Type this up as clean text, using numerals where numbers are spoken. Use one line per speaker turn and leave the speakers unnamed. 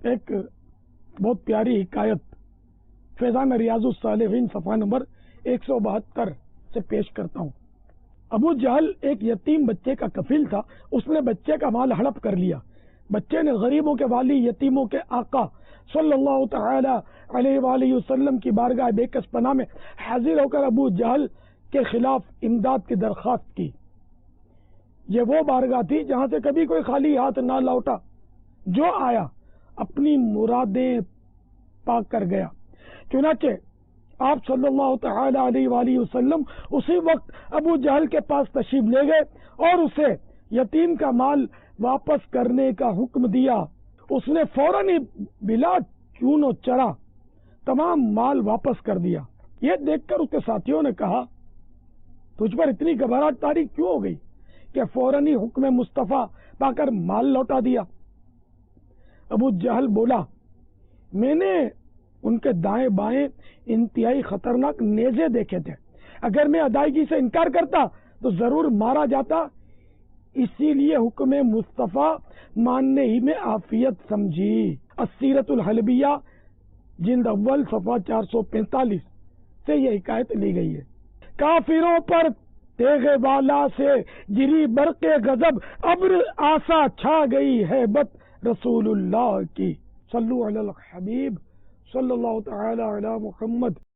ایک بہت پیاری حکایت فیضان ریاض الصالحین صفحہ نمبر 172 سے پیش کرتا ہوں۔ ابو جہل ایک یتیم بچے کا کفیل تھا۔ اس نے بچے کا مال ہڑپ کر لیا۔ بچے نے غریبوں کے والی، یتیموں کے آقا صلی اللہ تعالی علیہ وآلہ وسلم کی بارگاہ بے کس پناہ میں حاضر ہو کر ابو جہل کے خلاف امداد کی درخواست کی۔ یہ وہ بارگاہ تھی جہاں سے کبھی کوئی خالی ہاتھ نہ لوٹا۔ جو آیا اپنی مرادیں پا کر گیا۔ چنانچہ آپ صلی اللہ تعالی علیہ وآلہ وسلم اسی وقت ابو جہل کے پاس تشریف لے گئے اور اسے یتیم کا مال واپس کرنے کا حکم دیا۔ اس نے فوراً ہی بلا چون و چرا تمام مال واپس کر دیا۔ یہ دیکھ کر اس کے ساتھیوں نے کہا، تجھ پر اتنی گھبراہٹ طاری کیوں ہو گئی کہ فوراً ہی حکم مصطفیٰ پا کر مال لوٹا دیا؟ ابو جہل بولا، میں نے ان کے دائیں بائیں انتہائی خطرناک نیزے دیکھے تھے۔ اگر میں ادائیگی سے انکار کرتا تو ضرور مارا جاتا، اسی لیے حکم مصطفیٰ ماننے ہی میں عافیت سمجھی۔ السیرۃ الحلبیہ جلد اول صفحہ 445 سے یہ حکایت لی گئی ہے۔ کافروں پر تیغ والا سے گری برق غضب، ابر آسا چھا گئی ہے بت رسول اللہ کی۔ صلو علی الحبیب صلی اللہ تعالی علی محمد۔